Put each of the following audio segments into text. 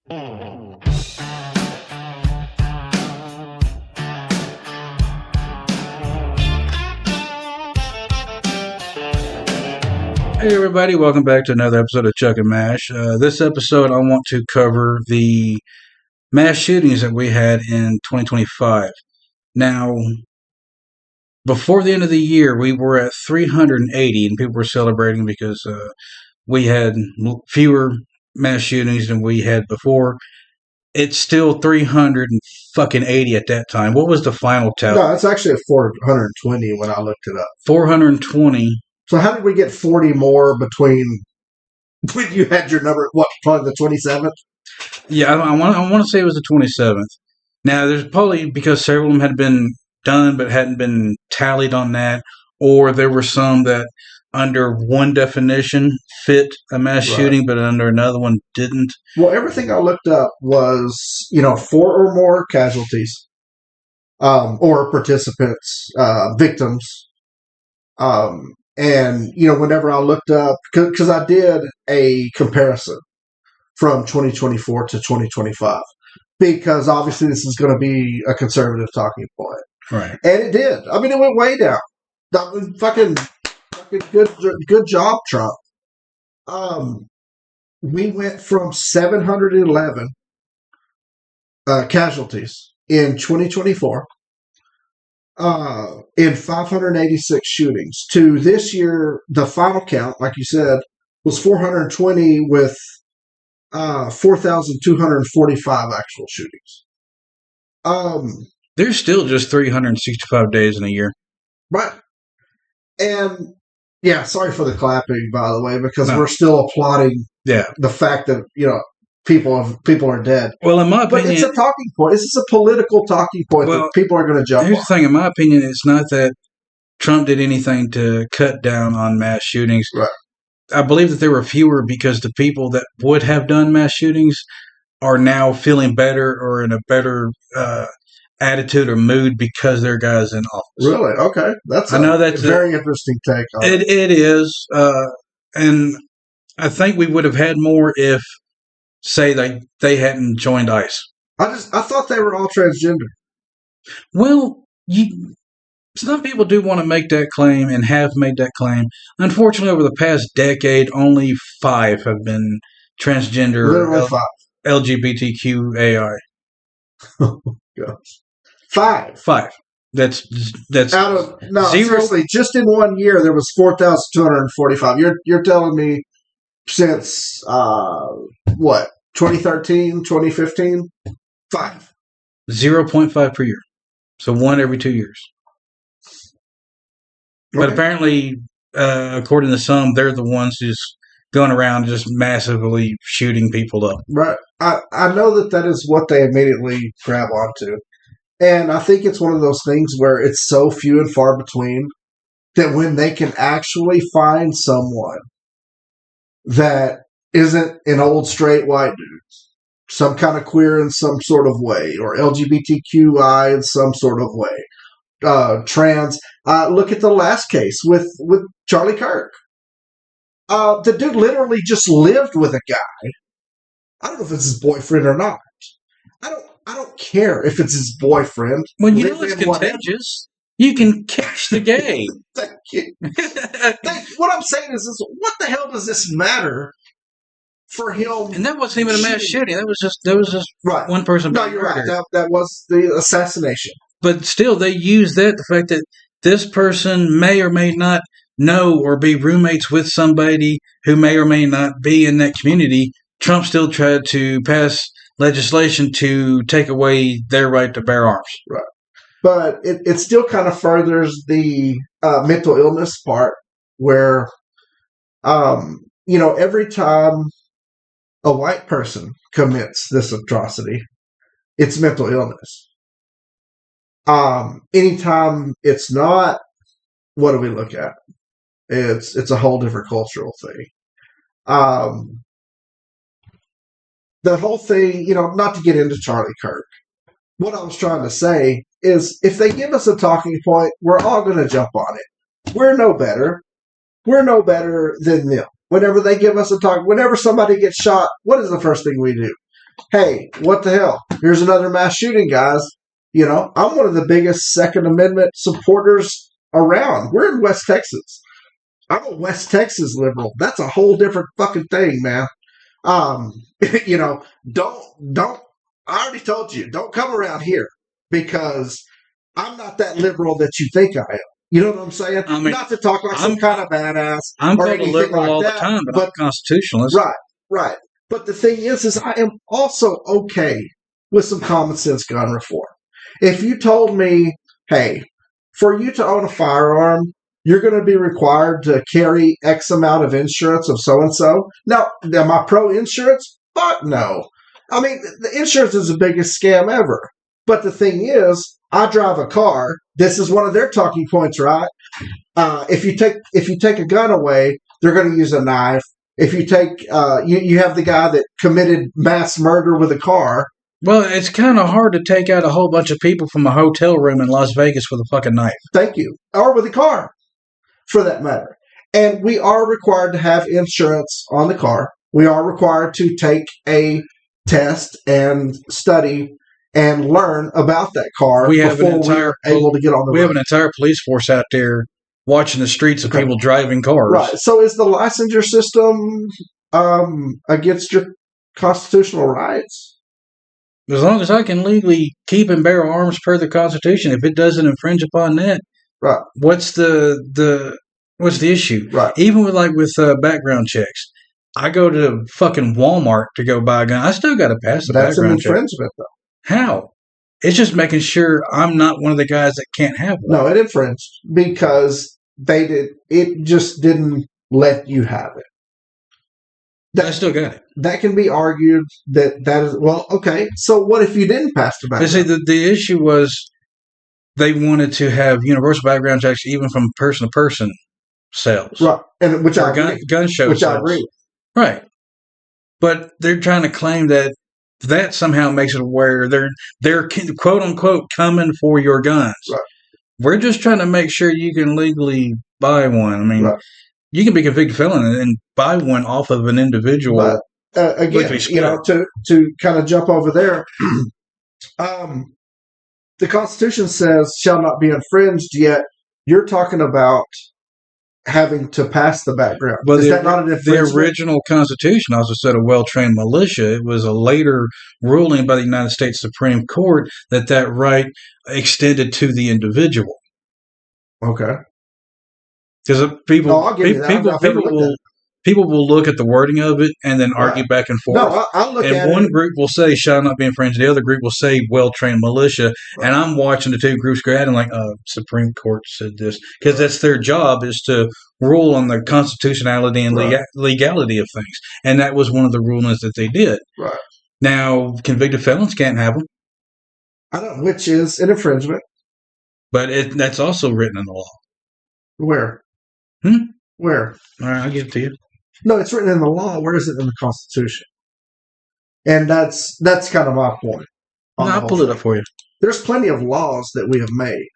Hey everybody, welcome back to another episode of Chuck and Mash. This episode I want to cover the mass shootings that we had in 2025. Now, before the end of the year, we were at 380 and people were celebrating because we had fewer mass shootings than we had before. It's still 380 at that time. What was the final tally? No, it's actually at 420 when I looked it up. 420. So how did we get 40 more between when you had your number? What, probably the 27th? Yeah, I want to say it was the 27th. Now, there's probably because several of them had been done but hadn't been tallied on that, or there were some that under one definition fit a mass shooting, but under another one didn't. Well, everything I looked up was, 4 or more casualties, or participants, victims. And, whenever I looked up, because I did a comparison from 2024 to 2025, because obviously this is going to be a conservative talking point. Right. And it did. I mean, it went way down. That was fucking good job, Trump. We went from 711 casualties in 2024 in 586 shootings to this year. The final count, like you said, was 420 with 4,245 actual shootings. There's still just 365 days in a year. Right. And yeah, sorry for the clapping, by the way, because we're still applauding the fact that, people are dead. Well, in my opinion, but it's a talking point. This is a political talking point that people are going to jump on. Here's the thing, in my opinion, it's not that Trump did anything to cut down on mass shootings. Right. I believe that there were fewer because the people that would have done mass shootings are now feeling better or in a better attitude or mood because their guy's in office. Really? Okay. That's a very interesting take on it. It is. And I think we would have had more if, say, they hadn't joined ICE. I thought they were all transgender. Well, some people do want to make that claim and have made that claim. Unfortunately, over the past decade, only 5 have been transgender. Literally 5. LGBTQAI. Oh, gosh. 5. That's out of no. 0. Seriously, just in 1 year there was 4,245. You're telling me since what 2013, 2015, 5. 0.5 per year. So 1 every 2 years. Okay. But apparently, according to some, they're the ones just going around just massively shooting people up. Right. I know that is what they immediately grab onto. And I think it's one of those things where it's so few and far between that when they can actually find someone that isn't an old straight white dude, some kind of queer in some sort of way, or LGBTQI in some sort of way, trans. Look at the last case with Charlie Kirk. The dude literally just lived with a guy. I don't know if it's his boyfriend or not. I don't care if it's his boyfriend. Well, it's contagious. You can catch the gay. Thank you. What I'm saying is, what the hell does this matter for him? And that wasn't even a mass shooting. That was just right. One person. No, you're right. That was the assassination. But still, they use the fact that this person may or may not know or be roommates with somebody who may or may not be in that community. Trump still tried to pass legislation to take away their right to bear arms. Right. But it still kind of furthers the mental illness part where, every time a white person commits this atrocity, it's mental illness. Anytime it's not, what do we look at? It's a whole different cultural thing. The whole thing, not to get into Charlie Kirk, what I was trying to say is if they give us a talking point, we're all going to jump on it. We're no better. We're no better than them. Whenever they give us a talk, whenever somebody gets shot, what is the first thing we do? hey, what the hell? Here's another mass shooting, guys. You know, I'm one of the biggest Second Amendment supporters around. We're in West Texas. I'm a West Texas liberal. That's a whole different fucking thing, man. Um, you know, don't. I already told you, don't come around here because I'm not that liberal that you think I am. You know what I'm saying? I mean, not to talk like some kind of badass. I'm or called a anything liberal like all that, the time, but I'm but a constitutionalist. right. But the thing is I am also okay with some common sense gun reform. If you told me, hey, for you to own a firearm, you're going to be required to carry X amount of insurance of so and so. Now, am I pro insurance? Fuck no. I mean, the insurance is the biggest scam ever. But the thing is, I drive a car. This is one of their talking points, right? If you take a gun away, they're going to use a knife. If you take, you have the guy that committed mass murder with a car. Well, it's kind of hard to take out a whole bunch of people from a hotel room in Las Vegas with a fucking knife. Thank you. Or with a car, for that matter. And we are required to have insurance on the car. We are required to take a test and study and learn about that car before we're able to get on the road. We have an entire police force out there watching the streets of people driving cars. Right. So is the licensure system against your constitutional rights? As long as I can legally keep and bear arms per the Constitution, if it doesn't infringe upon that, right? What's the issue? Right. Even with background checks, I go to fucking Walmart to go buy a gun. I still got to pass the background check. That's an infringement, though. How? It's just making sure I'm not one of the guys that can't have one. No, it infringed because it just didn't let you have it. I still got it. That can be argued that is, well, okay, so what if you didn't pass the background? See, the issue was they wanted to have universal background checks even from person-to-person sales. Right, and which I agree. Gun show which sales. I agree with. Right. But they're trying to claim that somehow makes it where they're quote-unquote coming for your guns. Right. We're just trying to make sure you can legally buy one. I mean, you can be a convicted felon and buy one off of an individual. But, again, to kind of jump over there, the Constitution says shall not be infringed, yet you're talking about having to pass the background. But is that not an infringement? The original Constitution also said a well-trained militia. It was a later ruling by the United States Supreme Court that right extended to the individual. Okay. Because people will look at the wording of it and then argue back and forth. No, I'll look at it. And one group will say shall not be infringed. The other group will say well-trained militia. Right. And I'm watching the two groups go at it and like, Supreme Court said this. Because that's their job, is to rule on the constitutionality and legality of things. And that was one of the rulings that they did. Right. Now, convicted felons can't have them. I don't know, which is an infringement. But that's also written in the law. Where? Where? All right, I'll give it to you. No, it's written in the law. Where is it in the Constitution? And that's kind of my point. I'll pull it up for you. There's plenty of laws that we have made.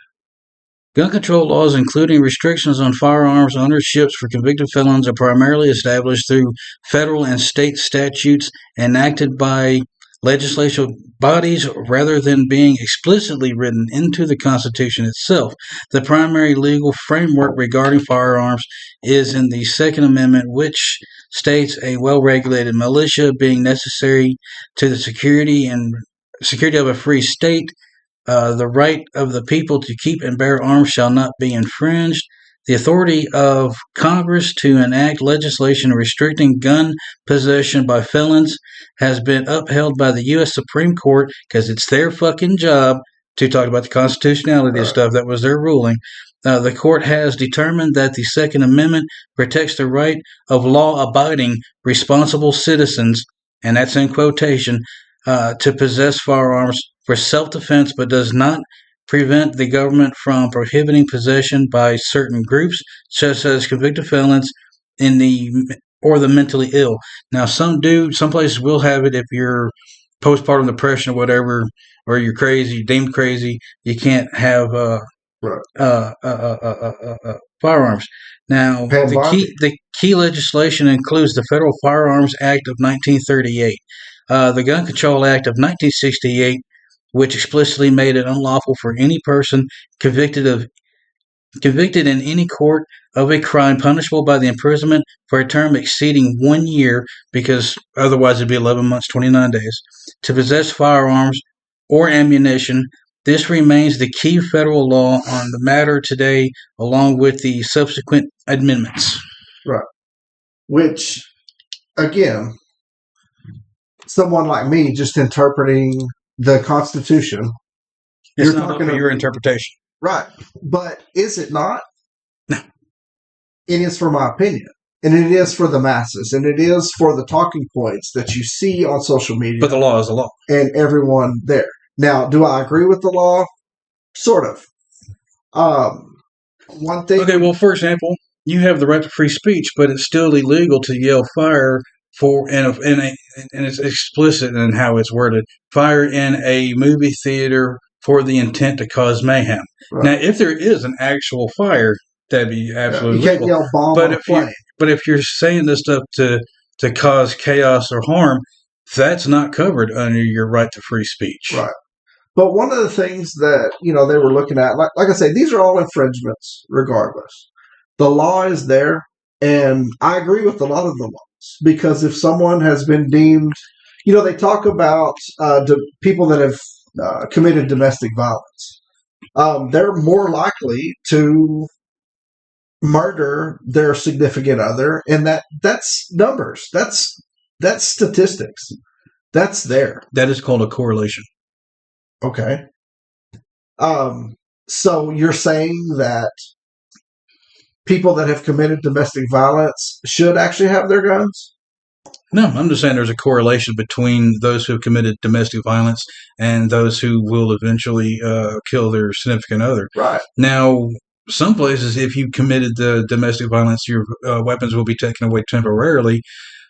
Gun control laws, including restrictions on firearms ownerships for convicted felons, are primarily established through federal and state statutes enacted by legislative bodies rather than being explicitly written into the Constitution itself. The primary legal framework regarding firearms is in the Second Amendment, which states a well-regulated militia being necessary to the security of a free state. The right of the people to keep and bear arms shall not be infringed. The authority of Congress to enact legislation restricting gun possession by felons has been upheld by the U.S. Supreme Court because it's their fucking job to talk about the constitutionality of stuff. That was their ruling. The court has determined that the Second Amendment protects the right of law-abiding, responsible citizens, and that's in quotation, to possess firearms for self-defense, but does not prevent the government from prohibiting possession by certain groups, such as convicted felons or the mentally ill. Now, some places will have it if you're postpartum depression or whatever, or you're crazy, deemed crazy, you can't have firearms. Now, the key legislation includes the Federal Firearms Act of 1938. the Gun Control Act of 1968, which explicitly made it unlawful for any person convicted in any court of a crime punishable by the imprisonment for a term exceeding 1 year, because otherwise it'd be 11 months, 29 days, to possess firearms or ammunition. This remains the key federal law on the matter today, along with the subsequent amendments. Right. Which, again, someone like me just interpreting the Constitution. It's not up to your interpretation. Right. But is it not? No. It is for my opinion. And it is for the masses. And it is for the talking points that you see on social media. But the law is the law. And everyone there. Now, do I agree with the law? Sort of. One thing. Okay, well, for example, you have the right to free speech, but it's still illegal to yell fire and it's explicit in how it's worded. Fire in a movie theater for the intent to cause mayhem. Right. Now, if there is an actual fire, that'd be absolutely legal. You can't yell bomb on a plane. But if you're saying this stuff to cause chaos or harm, that's not covered under your right to free speech. Right. But one of the things that, they were looking at, like I say, these are all infringements regardless. The law is there, and I agree with a lot of the laws, because if someone has been deemed, they talk about people that have committed domestic violence. They're more likely to murder their significant other, and that's numbers. That's statistics. That's there. That is called a correlation. Okay. So you're saying that people that have committed domestic violence should actually have their guns? No, I'm just saying there's a correlation between those who have committed domestic violence and those who will eventually kill their significant other. Right. Now, some places, if you committed the domestic violence, your weapons will be taken away temporarily.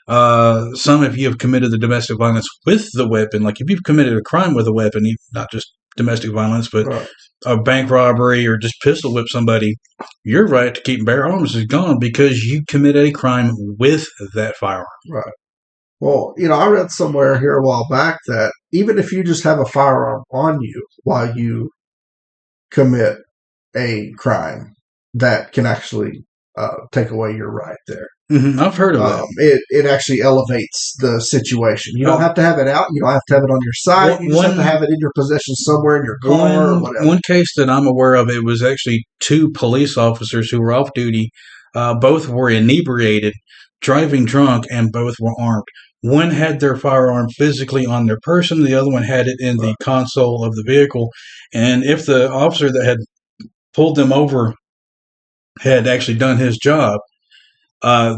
Some, if you have committed the domestic violence with the weapon, like if you've committed a crime with a weapon, not just domestic violence, but right. a bank robbery or just pistol whip somebody, your right to keep and bear arms is gone because you committed a crime with that firearm. Right. Well, I read somewhere here a while back that even if you just have a firearm on you while you commit a crime, that can actually take away your right there. Mm-hmm. I've heard of that. It actually elevates the situation. You don't have to have it out. You don't have to have it on your side. You just have to have it in your possession somewhere in your car or whatever. One case that I'm aware of, it was actually 2 police officers who were off duty. Both were inebriated, driving drunk, and both were armed. One had their firearm physically on their person. The other one had it in the console of the vehicle. And if the officer that had pulled them over had actually done his job,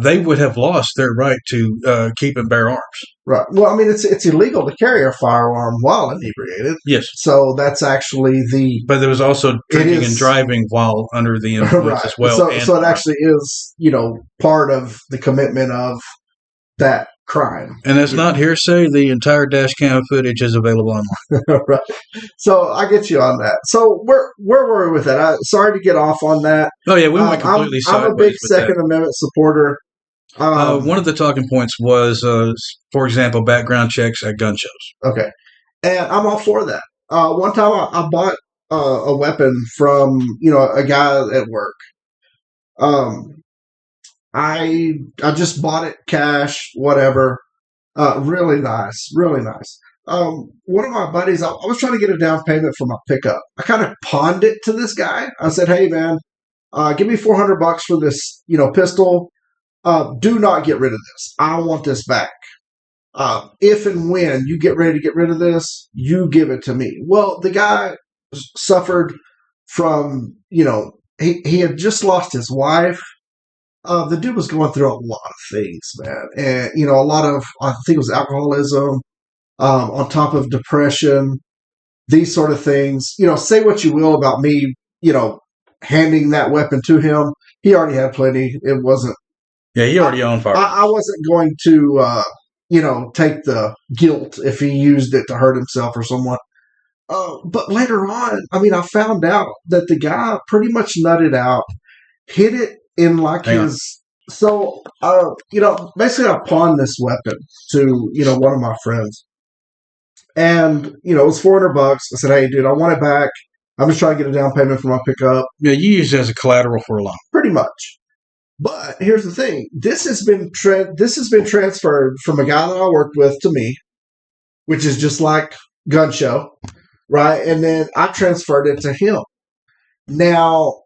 they would have lost their right to keep and bear arms. Right. Well, I mean, it's illegal to carry a firearm while inebriated. Yes. So that's actually But there was also drinking and driving while under the influence as well. So it actually is, part of the commitment of that crime. And it's not hearsay. The entire dash cam footage is available online. Right. So I get you on that. So where were we with that? Sorry to get off on that. Oh, yeah, we went completely sideways. I'm a big Second Amendment supporter. One of the talking points was, for example, background checks at gun shows. Okay. And I'm all for that. One time I bought a weapon from, a guy at work. I just bought it cash, whatever. Really nice, really nice. One of my buddies, I was trying to get a down payment for my pickup. I kind of pawned it to this guy. I said, "Hey man, give me $400 for this, pistol. Do not get rid of this. I want this back. If and when you get ready to get rid of this, you give it to me." Well, the guy suffered from, he had just lost his wife. The dude was going through a lot of things, man. And, a lot of, I think it was alcoholism, on top of depression, these sort of things. Say what you will about me, handing that weapon to him. He already had plenty. It wasn't. Yeah, he already owned fire. I wasn't going to, take the guilt if he used it to hurt himself or someone. But later on, I found out that the guy pretty much nutted out, hit it in so, basically I pawned this weapon to, one of my friends. And, you know, it was $400. I said, hey, dude, I want it back. I'm just trying to get a down payment for my pickup. Yeah, you use it as a collateral for a loan. Pretty much. But here's the thing. This has been transferred from a guy that I worked with to me, which is just like Gun Show, right? And then I transferred it to him. Now,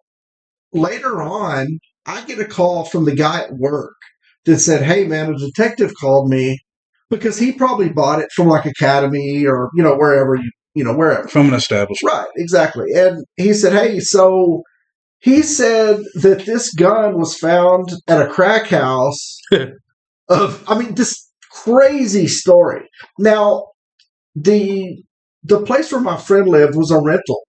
later on, I get a call from the guy at work that said, hey, man, a detective called me because he probably bought it from like Academy or, you know, wherever. From an establishment. Right, exactly. And he said, hey, so he said that this gun was found at a crack house this crazy story. Now, the place where my friend lived was a rental.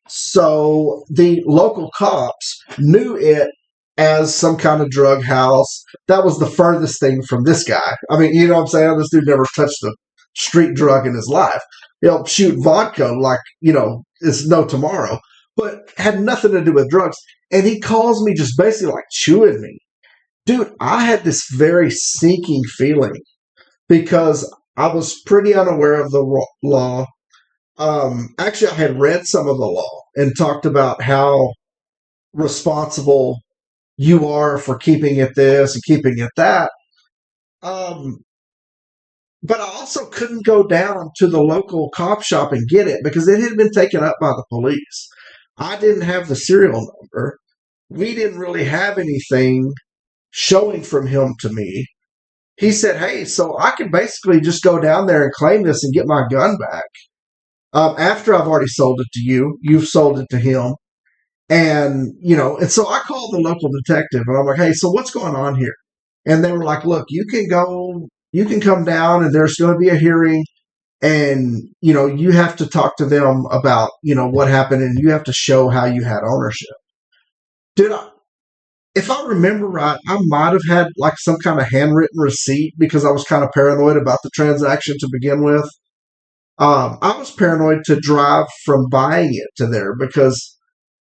So the local cops knew it as some kind of drug house. That was the furthest thing from this guy. I mean, you know what I'm saying? This dude never touched a street drug in his life. He'll shoot vodka like, you know, it's no tomorrow, but had nothing to do with drugs. And he calls me just basically like chewing me. Dude, I had this very sinking feeling because I was pretty unaware of the law. Actually, I had read some of the law and talked about how responsible you are for keeping it this and keeping it that. But I also couldn't go down to the local cop shop and get it because it had been taken up by the police. I didn't have the serial number. We didn't really have anything showing from him to me. He said, hey, so I can basically just go down there and claim this and get my gun back. After I've already sold it to you, you've sold it to him. And, you know, and so I called the local detective and I'm like, hey, so what's going on here? And they were like, look, you can come down and there's going to be a hearing and, you know, you have to talk to them about, you know, what happened and you have to show how you had ownership. Dude, if I remember right, I might have had like some kind of handwritten receipt because I was kind of paranoid about the transaction to begin with. I was paranoid to drive from buying it to there because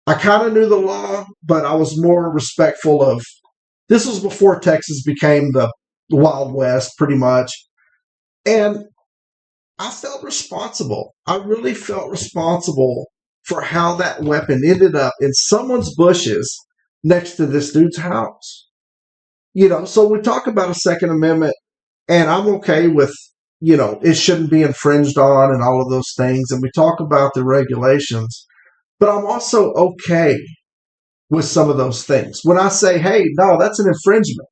I kind of knew the law, but I was more respectful of. This was before Texas became the Wild West, pretty much. And I felt responsible. I really felt responsible for how that weapon ended up in someone's bushes next to this dude's house. You know, so we talk about a Second Amendment, and I'm okay with, you know, it shouldn't be infringed on and all of those things. And we talk about the regulations, but I'm also okay with some of those things. When I say, hey, no, that's an infringement.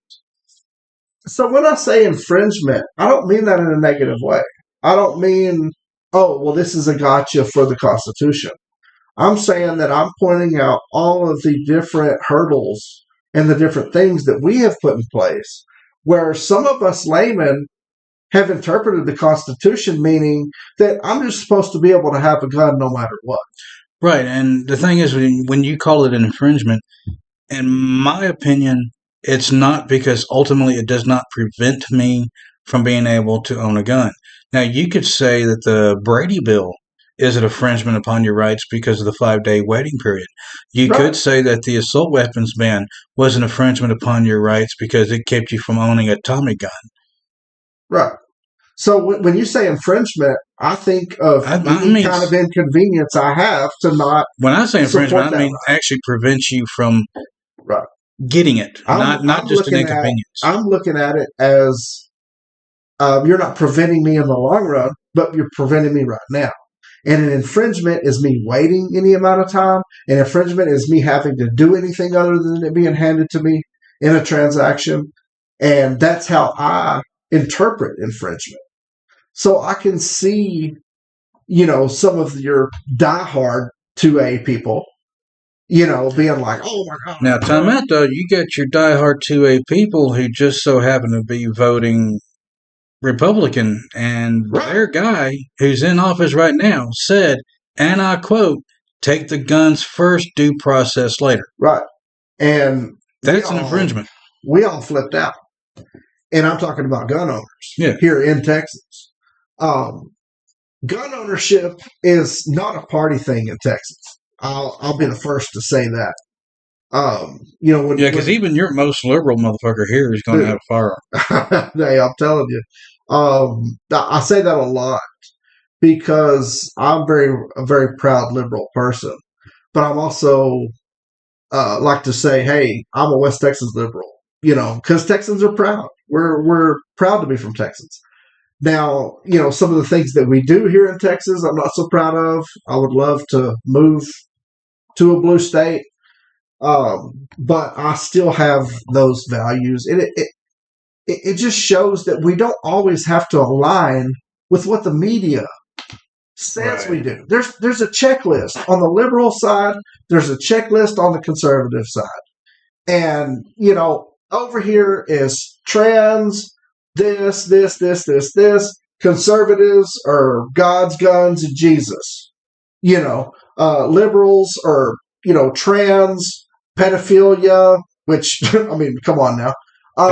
So when I say infringement, I don't mean that in a negative way. I don't mean, oh, well, this is a gotcha for the Constitution. I'm saying that I'm pointing out all of the different hurdles and the different things that we have put in place where some of us laymen have interpreted the Constitution, meaning that I'm just supposed to be able to have a gun no matter what. Right, and the thing is, when you call it an infringement, in my opinion, it's not because ultimately it does not prevent me from being able to own a gun. Now, you could say that the Brady Bill is an infringement upon your rights because of the 5-day waiting period. You could say that the assault weapons ban was an infringement upon your rights because it kept you from owning a Tommy gun. Right. So when you say infringement, I think of any kind of inconvenience I have to not. When I say infringement, I mean actually prevents you from getting it, not just an inconvenience. I'm looking at it as you're not preventing me in the long run, but you're preventing me right now. And an infringement is me waiting any amount of time. An infringement is me having to do anything other than it being handed to me in a transaction. And that's how I interpret infringement. So I can see, you know, some of your diehard 2A people, you know, being like, oh my God. Now, time out though, you got your diehard 2A people who just so happen to be voting Republican, and their guy who's in office right now said, and I quote, take the guns first, due process later. Right. And that's an infringement. We all flipped out. And I'm talking about gun owners here in Texas. Gun ownership is not a party thing in Texas. I'll be the first to say that. You know, because even your most liberal motherfucker here is going to have a firearm. Hey, I'm telling you. I say that a lot. because I'm a very proud liberal person, but I'm also like to say, hey, I'm a West Texas liberal, because Texans are proud. We're proud to be from Texas. Now, some of the things that we do here in Texas, I'm not so proud of. I would love to move to a blue state, but I still have those values. It just shows that we don't always have to align with what the media says we do. There's a checklist on the liberal side. There's a checklist on the conservative side. And, over here is trans, this. Conservatives are God's guns and Jesus. Liberals are, trans, pedophilia, which, I mean, come on now.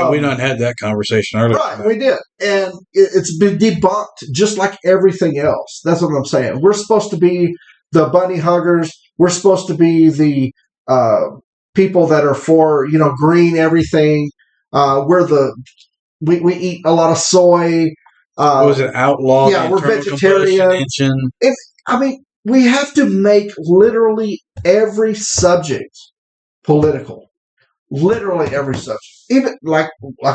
We not had that conversation earlier. Right, we did. And it's been debunked just like everything else. That's what I'm saying. We're supposed to be the bunny huggers. We're supposed to be the people that are for, green everything. We eat a lot of soy. Was it outlaw? Yeah, we're vegetarian. We have to make literally every subject political. Literally every subject. Even like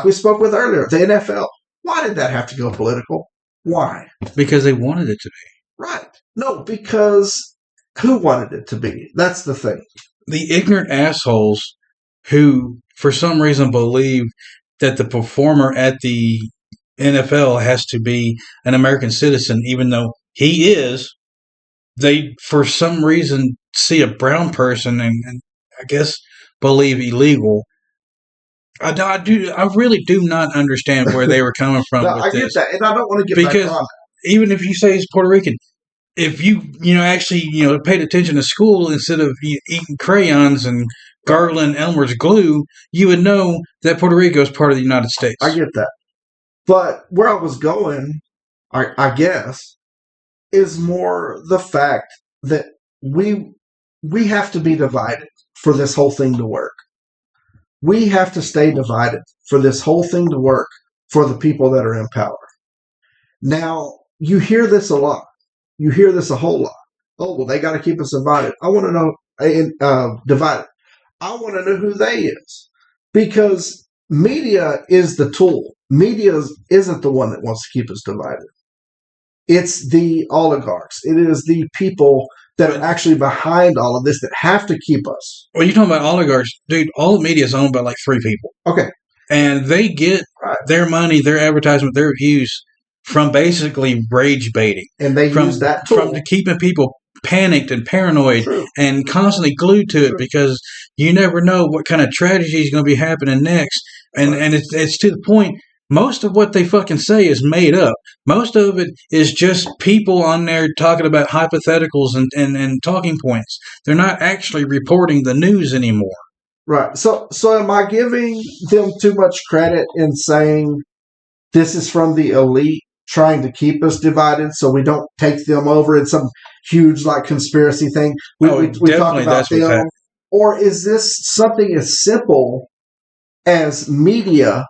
we spoke with earlier, the NFL. Why did that have to go political? Why? Because they wanted it to be. Right. No, because who wanted it to be? That's the thing. The ignorant assholes who, for some reason, believe that the performer at the NFL has to be an American citizen, even though he is. They, for some reason, see a brown person and I guess believe illegal. I really do not understand where they were coming from. No, with I get this. that, and I don't want to get back on that. Even if you say he's Puerto Rican, if you actually paid attention to school instead of eating crayons and gargling Elmer's glue, you would know that Puerto Rico is part of the United States. I get that, but where I was going, I guess, is more the fact that we have to be divided for this whole thing to work. We have to stay divided for this whole thing to work for the people that are in power. Now, you hear this a lot. You hear this a whole lot. Oh, well, they got to keep us divided. I want to know, divided. I want to know who they is. Because media is the tool. Media isn't the one that wants to keep us divided. It's the oligarchs. It is the people that are actually behind all of this that have to keep us. Well, you're talking about oligarchs. Dude, all the media is owned by like 3 people. Okay. And they get their money, their advertisement, their views from basically rage baiting. And they use that tool. From keeping people panicked and paranoid. True. And constantly glued to it because you never know what kind of tragedy is going to be happening next. And it's to the point, most of what they fucking say is made up. Most of it is just people on there talking about hypotheticals and talking points. They're not actually reporting the news anymore. Right. So am I giving them too much credit in saying this is from the elite trying to keep us divided so we don't take them over in some huge like conspiracy thing? We talk about them. Or is this something as simple as media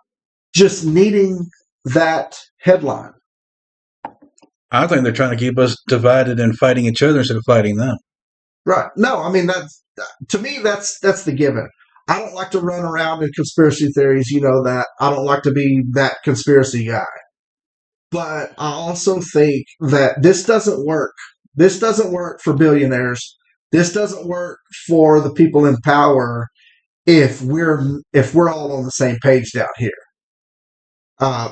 just needing that headline? I think they're trying to keep us divided and fighting each other instead of fighting them. Right. No, I mean, to me, that's the given. I don't like to run around in conspiracy theories, you know that. I don't like to be that conspiracy guy. But I also think that this doesn't work. This doesn't work for billionaires. This doesn't work for the people in power if we're all on the same page down here.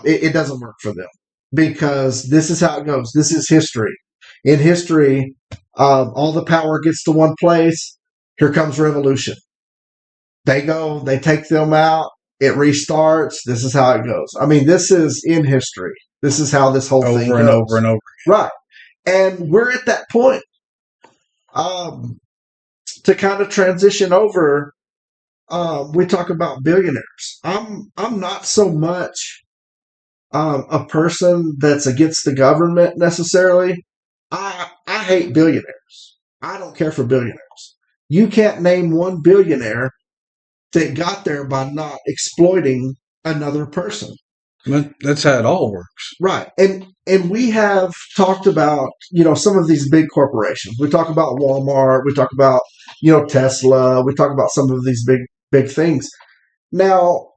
It doesn't work for them because this is how it goes. This is history. In history, all the power gets to one place. Here comes revolution. They take them out. It restarts. This is how it goes. I mean, this is in history. This is how this whole thing goes. Over and over and over. Right. And we're at that point to kind of transition over. We talk about billionaires. I'm not so much a person that's against the government necessarily. I hate billionaires. I don't care for billionaires. You can't name one billionaire that got there by not exploiting another person. That's how it all works. Right. And we have talked about, some of these big corporations. We talk about Walmart, we talk about, Tesla, we talk about some of these big things. Now,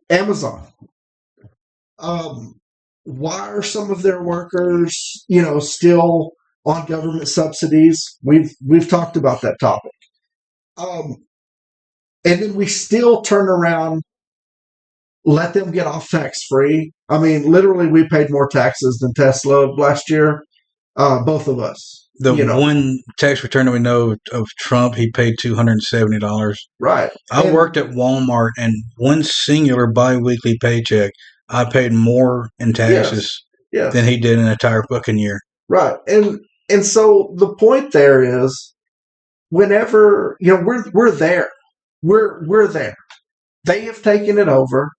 Amazon. Why are some of their workers, still on government subsidies? We've talked about that topic. And then we still turn around, let them get off tax free. I mean, literally, we paid more taxes than Tesla last year. Both of us. The one tax return that we know of Trump, he paid $270. Right. I worked at Walmart, and one singular biweekly paycheck, I paid more in taxes than he did in an entire fucking year. Right. And so the point there is, whenever we're there, we're there. They have taken it over.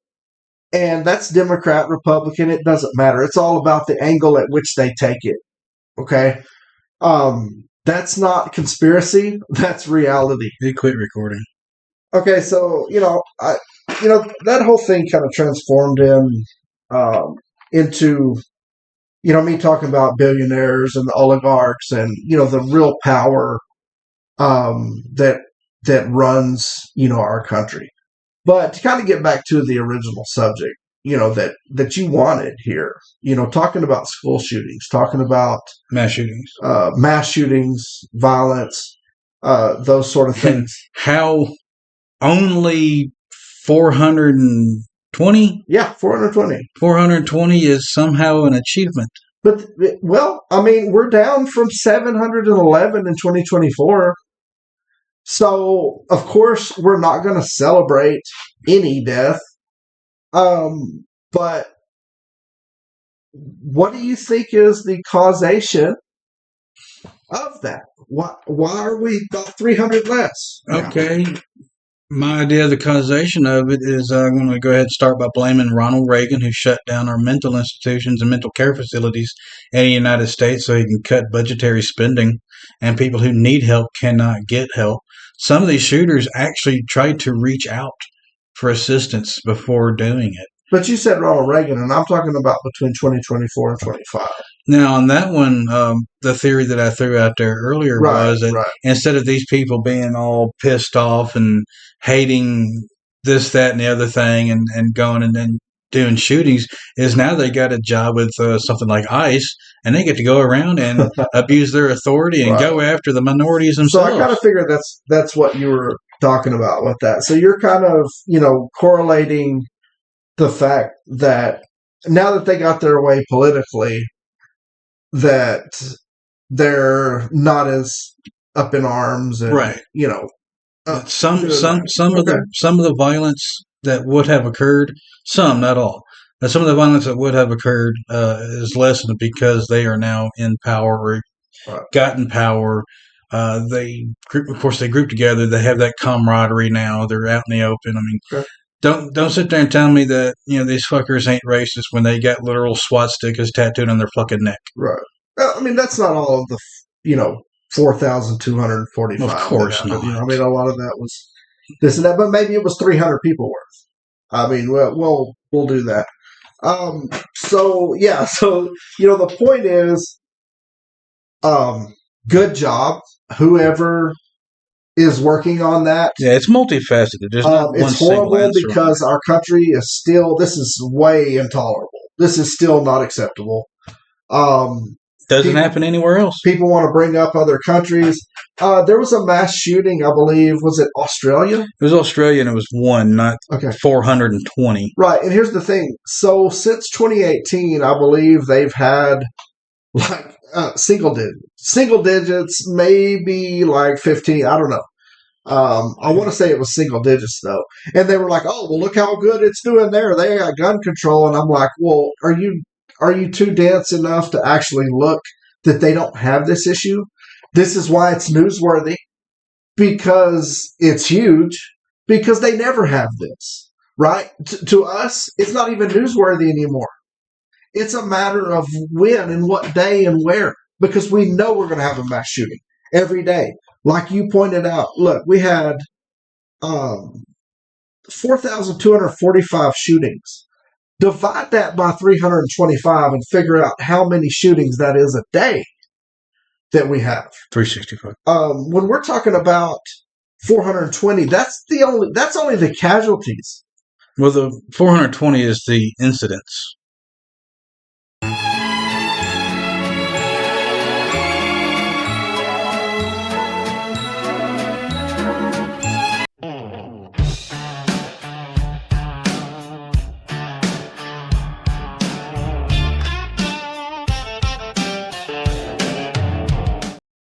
And that's Democrat, Republican, it doesn't matter. It's all about the angle at which they take it. Okay? That's not conspiracy, that's reality. He quit recording. Okay, so, that whole thing kind of transformed into, me talking about billionaires and the oligarchs and, the real power that runs, our country. But to kind of get back to the original subject, that you wanted here, talking about school shootings, talking about mass shootings, violence, those sort of things. How only 420? Yeah, 420. 420 is somehow an achievement. But, we're down from 711 in 2024. So, of course, we're not going to celebrate any death. But what do you think is the causation of that? Why are we about 300 less? Okay. My idea of the causation of it is I'm going to go ahead and start by blaming Ronald Reagan, who shut down our mental institutions and mental care facilities in the United States so he can cut budgetary spending, and people who need help cannot get help. Some of these shooters actually tried to reach out for assistance before doing it. But you said Ronald Reagan, and I'm talking about between 2024 and 25. Now, on that one, the theory that I threw out there earlier was that instead of these people being all pissed off and hating this, that, and the other thing and going and then doing shootings, is now they got a job with something like ICE, and they get to go around and abuse their authority and go after the minorities themselves. So I kind of figured that's what you were talking about with that. So you're kind of, correlating the fact that now that they got their way politically, that they're not as up in arms, and some of the violence that would have occurred, some, not all, but some of the violence that would have occurred is lessened because they are now in power or gotten power. They group together. They have that camaraderie now. They're out in the open. I mean, don't sit there and tell me that these fuckers ain't racist when they got literal SWAT stickers tattooed on their fucking neck. Right. Well, that's not all of the 4,245. Of course not. A lot of that was this and that, but maybe it was 300 people worth. We'll do that. So the point is, good job, whoever is working on that. Yeah, it's multifaceted. There's not one single answer. It's horrible because our country is still, this is way intolerable. This is still not acceptable. Doesn't happen anywhere else. People want to bring up other countries. There was a mass shooting, I believe. Was it Australia? It was Australia, and it was one, not 420. Right, and here's the thing. So since 2018, I believe they've had like single digits, maybe like 15. I don't know. I want to say it was single digits though. And they were like, "Oh, well, look how good it's doing there. They got gun control." And I'm like, "Well, are you too dense enough to actually look that they don't have this issue? This is why it's newsworthy, because it's huge, because they never have this, right? To us, it's not even newsworthy anymore. It's a matter of when and what day and where, because we know we're going to have a mass shooting every day. Like you pointed out, look, we had 4,245 shootings. Divide that by 325 and figure out how many shootings that is a day that we have. 365. When we're talking about 420, that's only the casualties. Well, the 420 is the incidents.